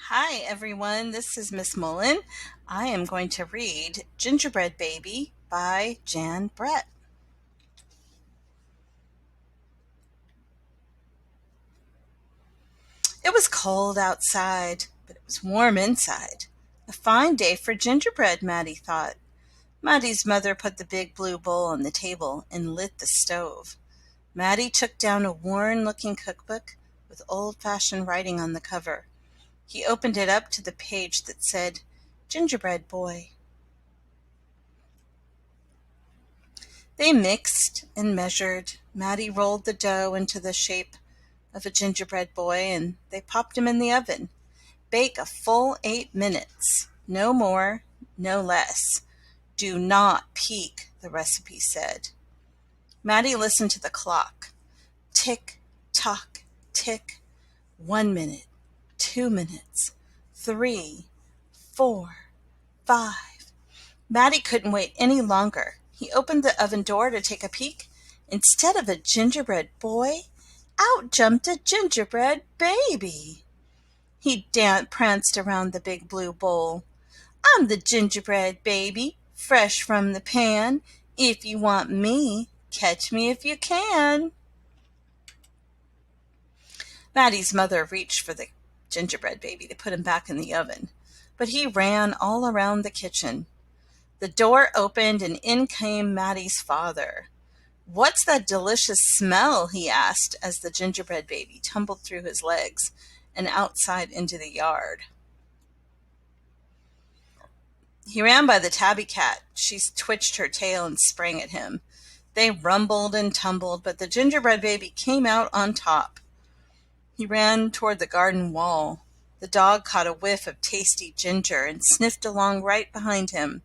Hi, everyone. This is Miss Mullen. I am going to read Gingerbread Baby by Jan Brett. It was cold outside, but it was warm inside. A fine day for gingerbread, Maddie thought. Maddie's mother put the big blue bowl on the table and lit the stove. Maddie took down a worn-looking cookbook with old-fashioned writing on the cover. He opened it up to the page that said, Gingerbread Boy. They mixed and measured. Maddie rolled the dough into the shape of a gingerbread boy and they popped him in the oven. Bake a full 8 minutes. No more, no less. Do not peek, the recipe said. Maddie listened to the clock. Tick, tock, tick. 1 minute, 2 minutes, 3, 4, 5. Maddie couldn't wait any longer. He opened the oven door to take a peek. Instead of a gingerbread boy, out jumped a gingerbread baby. He pranced around the big blue bowl. I'm the gingerbread baby, fresh from the pan. If you want me, catch me if you can. Maddie's mother reached for the gingerbread baby to put him back in the oven, but he ran all around the kitchen. The door opened and in came Maddie's father. What's that delicious smell? He asked as the gingerbread baby tumbled through his legs and outside into the yard. He ran by the tabby cat. She twitched her tail and sprang at him. They rumbled and tumbled, but the gingerbread baby came out on top. He ran toward the garden wall. The dog caught a whiff of tasty ginger and sniffed along right behind him.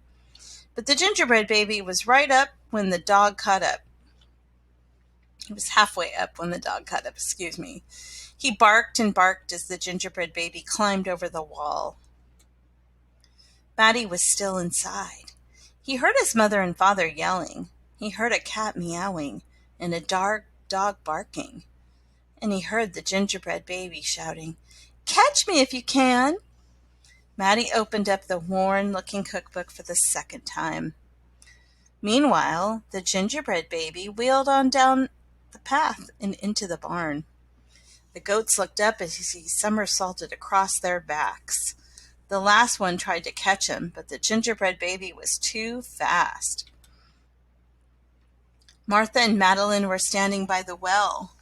But the gingerbread baby was right up when the dog caught up. He was halfway up when the dog caught up, excuse me. He barked and barked as the gingerbread baby climbed over the wall. Maddie was still inside. He heard his mother and father yelling. He heard a cat meowing and a dog barking. And he heard the gingerbread baby shouting, Catch me if you can! Maddie opened up the worn-looking cookbook for the second time. Meanwhile, the gingerbread baby wheeled on down the path and into the barn. The goats looked up as he somersaulted across their backs. The last one tried to catch him, but the gingerbread baby was too fast. Martha and Madeline were standing by the well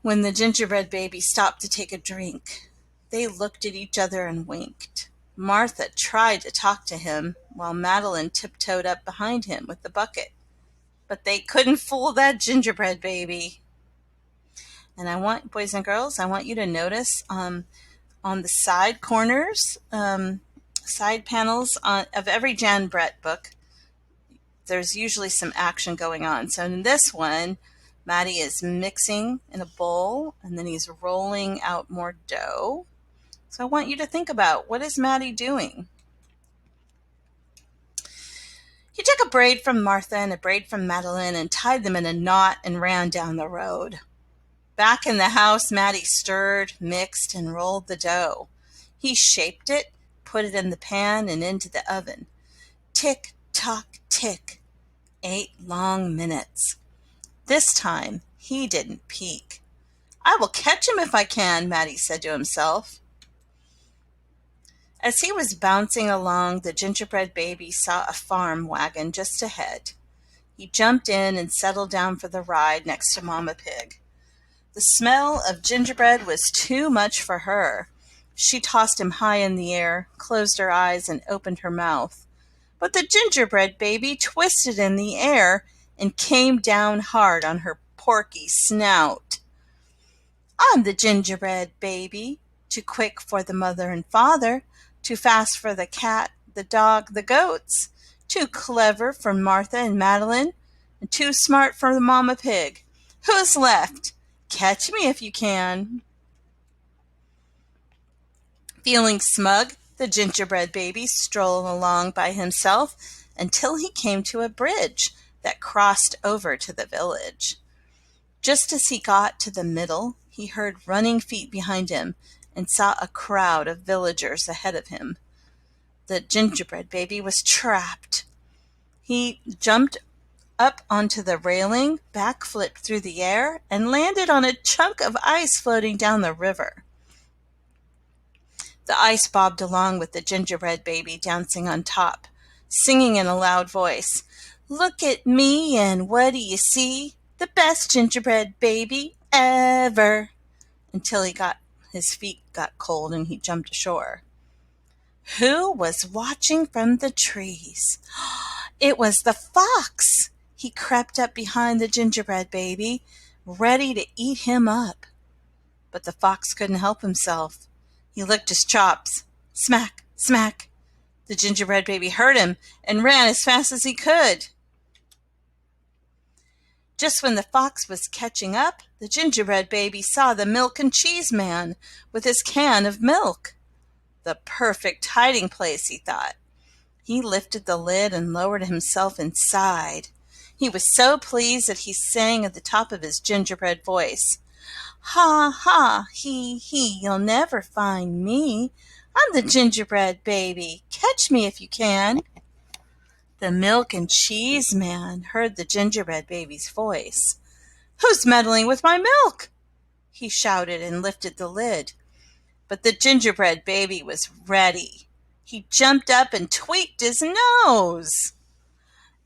when the gingerbread baby stopped to take a drink. They looked at each other and winked. Martha tried to talk to him while Madeline tiptoed up behind him with the bucket. But they couldn't fool that gingerbread baby. And I want, boys and girls, I want you to notice on the side corners, side panels of every Jan Brett book, there's usually some action going on. So in this one, Maddie is mixing in a bowl, and then he's rolling out more dough. So I want you to think about, what is Maddie doing? He took a braid from Martha and a braid from Madeline and tied them in a knot and ran down the road. Back in the house, Maddie stirred, mixed, and rolled the dough. He shaped it, put it in the pan and into the oven. Tick, tock, tick. 8 long minutes. This time, he didn't peek. I will catch him if I can, Maddie said to himself. As he was bouncing along, the gingerbread baby saw a farm wagon just ahead. He jumped in and settled down for the ride next to Mama Pig. The smell of gingerbread was too much for her. She tossed him high in the air, closed her eyes, and opened her mouth. But the gingerbread baby twisted in the air and came down hard on her porky snout. I'm the gingerbread baby, too quick for the mother and father, too fast for the cat, the dog, the goats, too clever for Martha and Madeline, and too smart for the Mama Pig. Who's left? Catch me if you can. Feeling smug, the gingerbread baby strolled along by himself until he came to a bridge that crossed over to the village. Just as he got to the middle, he heard running feet behind him and saw a crowd of villagers ahead of him. The gingerbread baby was trapped. He jumped up onto the railing, backflipped through the air, and landed on a chunk of ice floating down the river. The ice bobbed along with the gingerbread baby dancing on top, singing in a loud voice, "Look at me, and what do you see? The best gingerbread baby ever," until his feet got cold and he jumped ashore. Who was watching from the trees? It was the fox. He crept up behind the gingerbread baby, ready to eat him up. But the fox couldn't help himself. He licked his chops. Smack, smack. The gingerbread baby heard him and ran as fast as he could. Just when the fox was catching up, the gingerbread baby saw the milk and cheese man with his can of milk. The perfect hiding place, he thought. He lifted the lid and lowered himself inside. He was so pleased that he sang at the top of his gingerbread voice, "Ha, ha, he, you'll never find me. I'm the gingerbread baby. Catch me if you can." The milk and cheese man heard the gingerbread baby's voice. "Who's meddling with my milk?" he shouted and lifted the lid. But the gingerbread baby was ready. He jumped up and tweaked his nose.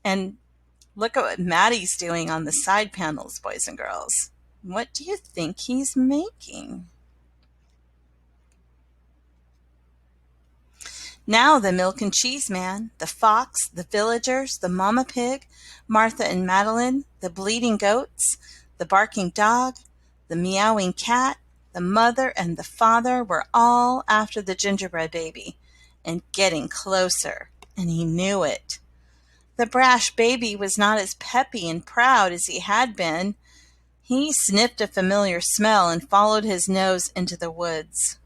And look at what Maddie's doing on the side panels, boys and girls. What do you think he's making? Now the milk and cheese man, the fox, the villagers, the mama pig, Martha and Madeline, the bleating goats, the barking dog, the meowing cat, the mother and the father were all after the gingerbread baby and getting closer, and he knew it. The brash baby was not as peppy and proud as he had been. He sniffed a familiar smell and followed his nose into the woods.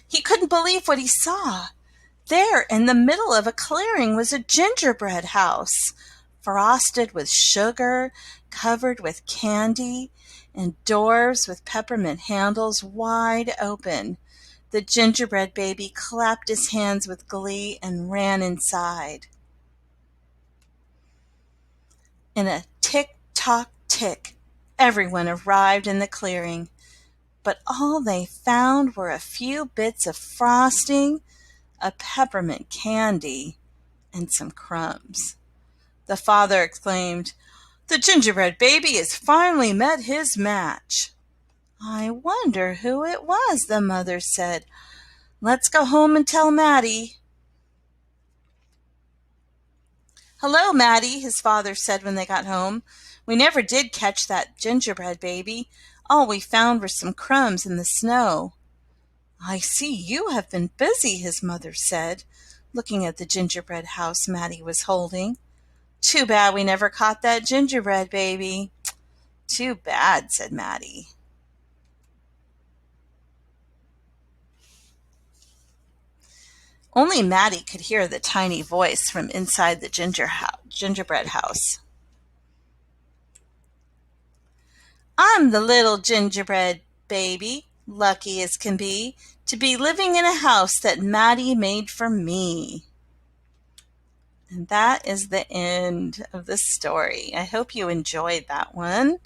He couldn't believe what he saw. There in the middle of a clearing was a gingerbread house, frosted with sugar, covered with candy, and doors with peppermint handles wide open. The gingerbread baby clapped his hands with glee and ran inside. In a tick-tock-tick, everyone arrived in the clearing, but all they found were a few bits of frosting, a peppermint candy, and some crumbs. The father exclaimed, "The gingerbread baby has finally met his match." "I wonder who it was," the mother said. "Let's go home and tell Maddie." "Hello, Maddie," his father said when they got home. "We never did catch that gingerbread baby. All we found were some crumbs in the snow." "I see you have been busy," his mother said, looking at the gingerbread house Maddie was holding. "Too bad we never caught that gingerbread baby." "Too bad," said Maddie. Only Maddie could hear the tiny voice from inside the gingerbread house. "I'm the little gingerbread baby, lucky as can be, to be living in a house that Maddie made for me." And that is the end of the story. I hope you enjoyed that one.